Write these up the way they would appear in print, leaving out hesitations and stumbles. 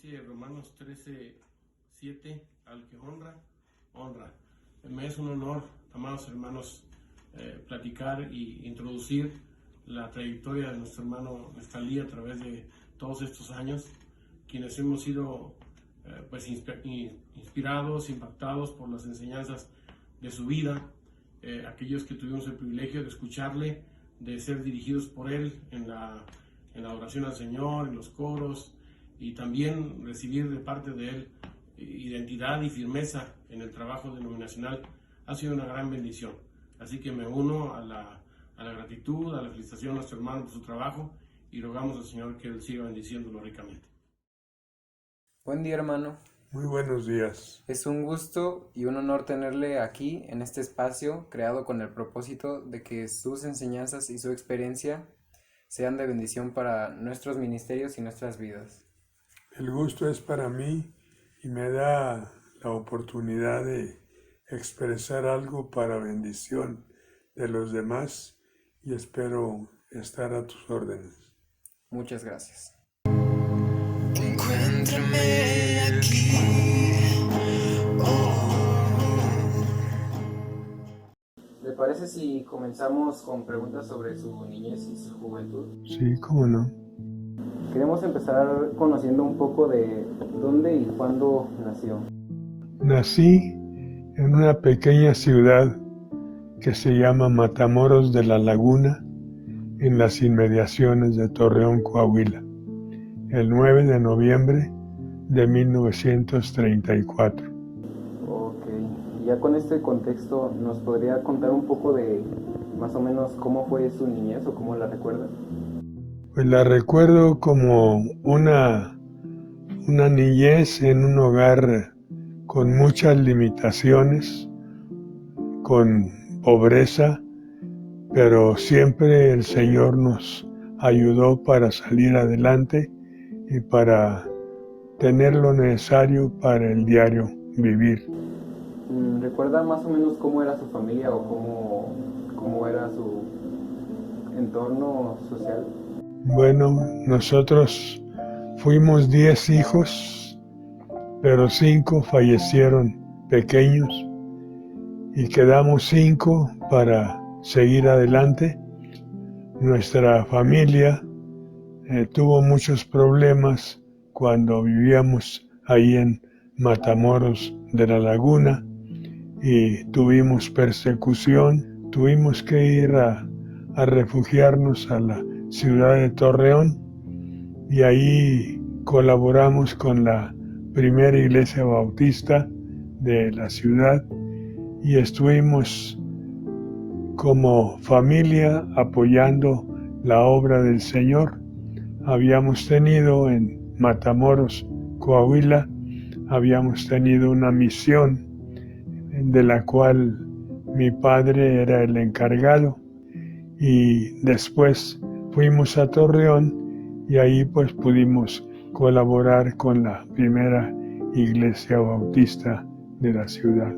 Dice Romanos 13:7, al que honra, honra. Me es un honor, amados hermanos, platicar y introducir la trayectoria de nuestro hermano Neftalí a través de todos estos años, quienes hemos sido inspirados, impactados por las enseñanzas de su vida, aquellos que tuvimos el privilegio de escucharle, de ser dirigidos por él en la adoración al Señor, en los coros, y también recibir de parte de él identidad y firmeza en el trabajo denominacional. Ha sido una gran bendición. Así que me uno a la gratitud, a la felicitación a nuestro hermano por su trabajo, y rogamos al Señor que Él siga bendiciéndolo ricamente. Buen día, hermano. Muy buenos días. Es un gusto y un honor tenerle aquí en este espacio creado con el propósito de que sus enseñanzas y su experiencia sean de bendición para nuestros ministerios y nuestras vidas. El gusto es para mí y me da la oportunidad de expresar algo para bendición de los demás, y espero estar a tus órdenes. Muchas gracias. Encuéntrame aquí. ¿Le parece si comenzamos con preguntas sobre su niñez y su juventud? Sí, cómo no. Queremos empezar conociendo un poco de dónde y cuándo nació. Nací en una pequeña ciudad que se llama Matamoros de la Laguna, en las inmediaciones de Torreón, Coahuila, el 9 de noviembre de 1934. Ok, y ya con este contexto, ¿nos podría contar un poco de más o menos cómo fue su niñez o cómo la recuerda? Pues la recuerdo como una niñez en un hogar con muchas limitaciones, con pobreza, pero siempre el Señor nos ayudó para salir adelante y para tener lo necesario para el diario vivir. ¿Recuerda más o menos cómo era su familia o cómo era su entorno social? Bueno, nosotros fuimos 10 hijos, pero 5 fallecieron pequeños y quedamos 5 para seguir adelante. Nuestra familia tuvo muchos problemas cuando vivíamos ahí en Matamoros de la Laguna y tuvimos persecución. Tuvimos que ir a refugiarnos a la ciudad de Torreón, y ahí colaboramos con la primera iglesia bautista de la ciudad y estuvimos como familia apoyando la obra del Señor. Habíamos tenido en Matamoros, Coahuila, habíamos tenido una misión de la cual mi padre era el encargado, y después fuimos a Torreón y ahí pues pudimos colaborar con la primera iglesia bautista de la ciudad.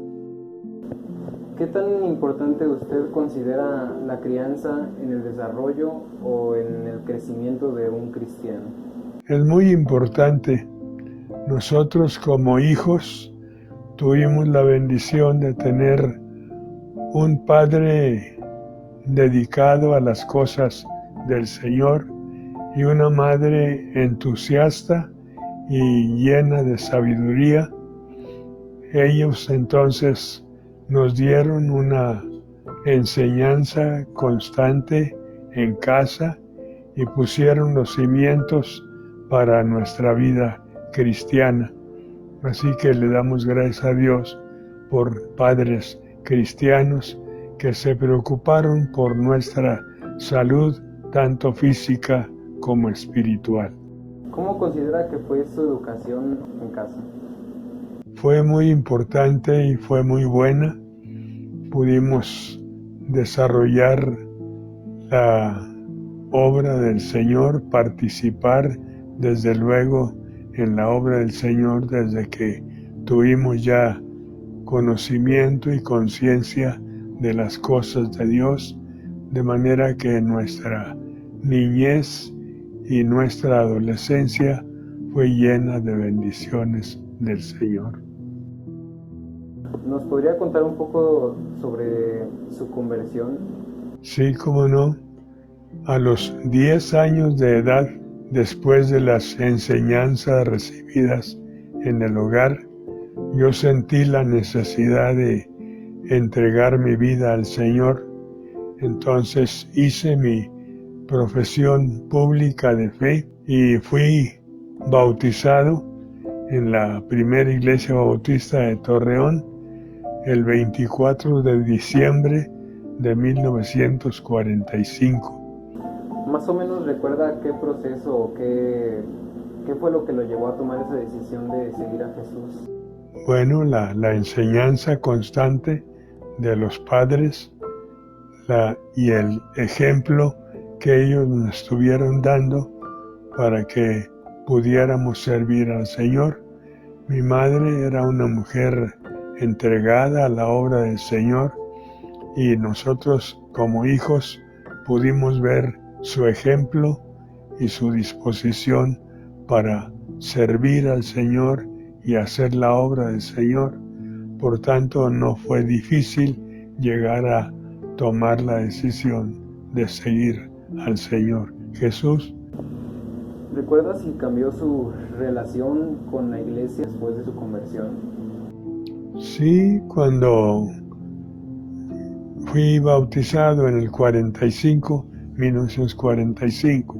¿Qué tan importante usted considera la crianza en el desarrollo o en el crecimiento de un cristiano? Es muy importante. Nosotros como hijos tuvimos la bendición de tener un padre dedicado a las cosas del Señor y una madre entusiasta y llena de sabiduría. Ellos entonces nos dieron una enseñanza constante en casa y pusieron los cimientos para nuestra vida cristiana. Así que le damos gracias a Dios por padres cristianos que se preocuparon por nuestra salud, tanto física como espiritual. ¿Cómo considera que fue su educación en casa? Fue muy importante y fue muy buena. Pudimos desarrollar la obra del Señor, participar desde luego en la obra del Señor desde que tuvimos ya conocimiento y conciencia de las cosas de Dios, de manera que nuestra niñez y nuestra adolescencia fue llena de bendiciones del Señor. ¿Nos podría contar un poco sobre su conversión? Sí, cómo no. A los 10 años de edad, después de las enseñanzas recibidas en el hogar, yo sentí la necesidad de entregar mi vida al Señor. Entonces hice mi profesión pública de fe y fui bautizado en la primera iglesia bautista de Torreón el 24 de diciembre de 1945. Más o menos recuerda qué proceso o qué fue lo que lo llevó a tomar esa decisión de seguir a Jesús. Bueno, la enseñanza constante de los padres y el ejemplo que ellos nos estuvieron dando para que pudiéramos servir al Señor. Mi madre era una mujer entregada a la obra del Señor y nosotros como hijos pudimos ver su ejemplo y su disposición para servir al Señor y hacer la obra del Señor. Por tanto, no fue difícil llegar a tomar la decisión de seguir al Señor Jesús. ¿Recuerda si cambió su relación con la iglesia después de su conversión? Sí, cuando fui bautizado en el 1945,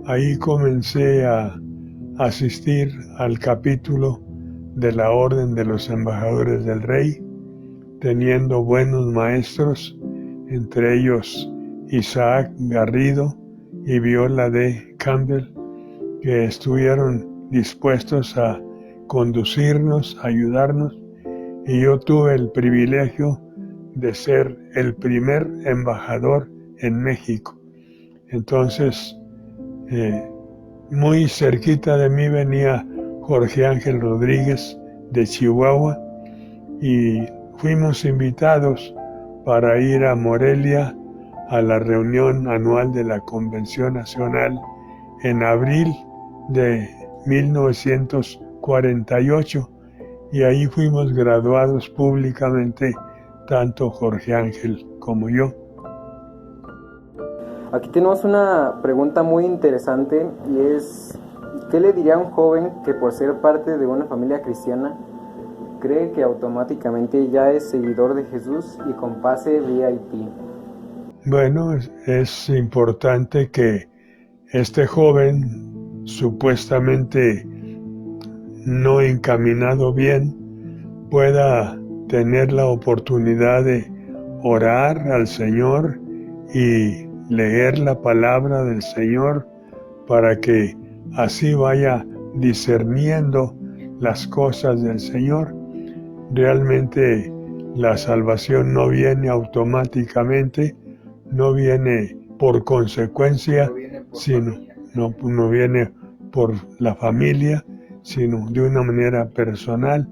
ahí comencé a asistir al capítulo de la Orden de los Embajadores del Rey, teniendo buenos maestros, entre ellos Isaac Garrido y Viola D. Campbell, que estuvieron dispuestos a conducirnos, a ayudarnos, y yo tuve el privilegio de ser el primer embajador en México. Entonces, muy cerquita de mí venía Jorge Ángel Rodríguez de Chihuahua y fuimos invitados para ir a Morelia a la reunión anual de la Convención Nacional en abril de 1948 y ahí fuimos graduados públicamente tanto Jorge Ángel como yo. Aquí tenemos una pregunta muy interesante y es, ¿qué le diría a un joven que por ser parte de una familia cristiana cree que automáticamente ya es seguidor de Jesús y con pase VIP? Bueno, es importante que este joven supuestamente no encaminado bien pueda tener la oportunidad de orar al Señor y leer la palabra del Señor para que así vaya discerniendo las cosas del Señor. Realmente la salvación no viene automáticamente, no viene por consecuencia, no viene por la familia, sino de una manera personal.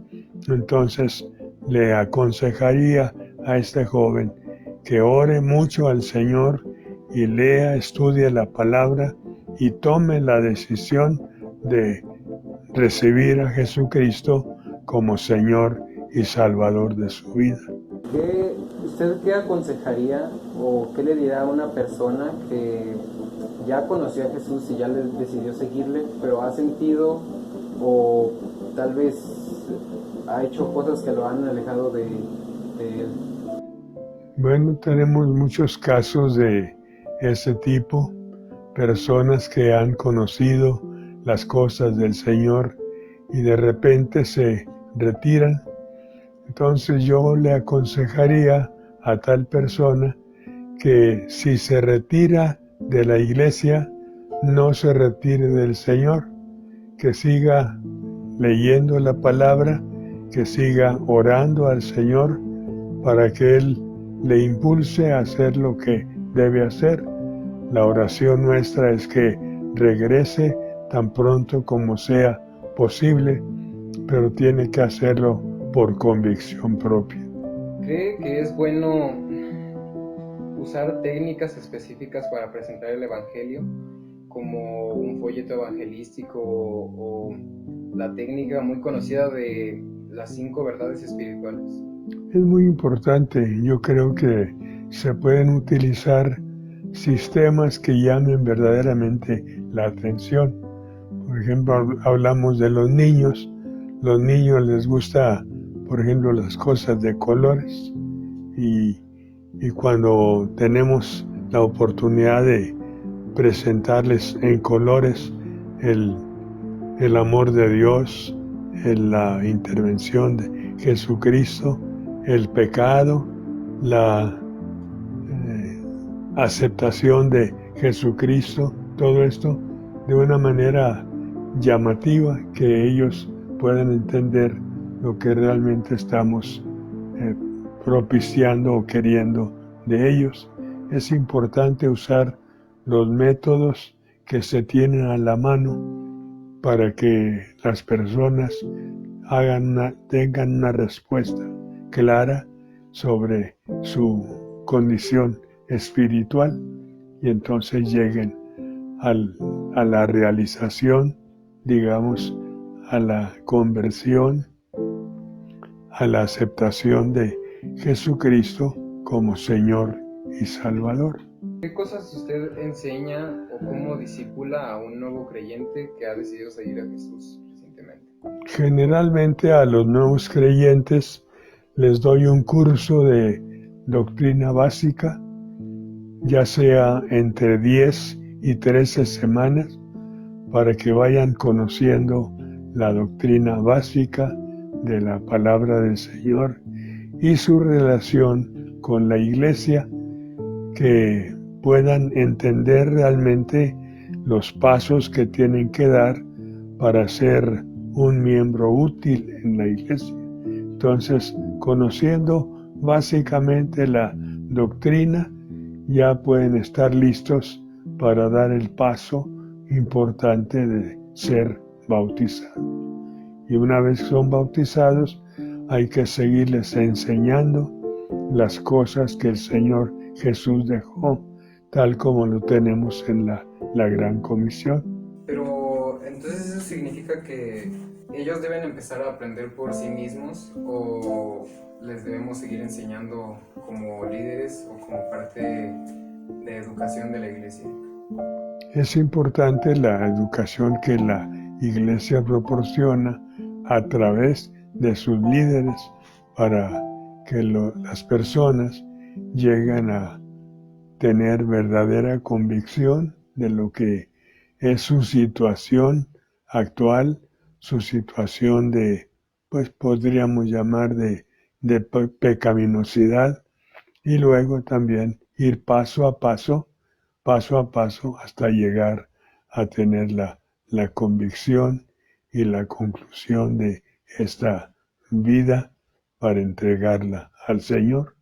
Entonces le aconsejaría a este joven que ore mucho al Señor y lea, estudie la palabra y tome la decisión de recibir a Jesucristo como Señor y Salvador de su vida. ¿Usted qué aconsejaría o qué le dirá a una persona que ya conoció a Jesús y ya decidió seguirle, pero ha sentido o tal vez ha hecho cosas que lo han alejado de él? Bueno, tenemos muchos casos de ese tipo, personas que han conocido las cosas del Señor y de repente se retiran. Entonces yo le aconsejaría a tal persona que si se retira de la iglesia, no se retire del Señor, que siga leyendo la palabra, que siga orando al Señor para que Él le impulse a hacer lo que debe hacer. La oración nuestra es que regrese tan pronto como sea posible, pero tiene que hacerlo por convicción propia. ¿Cree que es bueno usar técnicas específicas para presentar el Evangelio? como un folleto evangelístico o la técnica muy conocida de las 5 verdades espirituales? Es muy importante. Yo creo que se pueden utilizar sistemas que llamen verdaderamente la atención. Por ejemplo, hablamos de los niños. Los niños les gusta, por ejemplo, las cosas de colores. Y cuando tenemos la oportunidad de presentarles en colores el amor de Dios, la intervención de Jesucristo, el pecado, la aceptación de Jesucristo, todo esto de una manera llamativa que ellos puedan entender lo que realmente estamos propiciando o queriendo de ellos. Es importante usar los métodos que se tienen a la mano para que las personas tengan una respuesta clara sobre su condición espiritual y entonces lleguen a la realización, digamos, a la conversión, a la aceptación de Jesucristo como Señor y Salvador. ¿Qué cosas usted enseña o cómo discipula a un nuevo creyente que ha decidido seguir a Jesús recientemente? Generalmente a los nuevos creyentes les doy un curso de doctrina básica, ya sea entre 10 y 13 semanas, para que vayan conociendo la doctrina básica de la palabra del Señor y su relación con la iglesia, que puedan entender realmente los pasos que tienen que dar para ser un miembro útil en la iglesia. Entonces, conociendo básicamente la doctrina, ya pueden estar listos para dar el paso importante de ser bautizados. Y una vez que son bautizados, hay que seguirles enseñando las cosas que el Señor Jesús dejó, tal como lo tenemos en la Gran Comisión. Pero entonces eso significa que ellos deben empezar a aprender por sí mismos, o les debemos seguir enseñando como líderes o como parte de educación de la iglesia. Es importante la educación que la iglesia proporciona a través de sus líderes para que las personas lleguen a tener verdadera convicción de lo que es su situación actual, su situación de, pues podríamos llamar de pecaminosidad, y luego también ir paso a paso, hasta llegar a tener la convicción y la conclusión de esta vida para entregarla al Señor.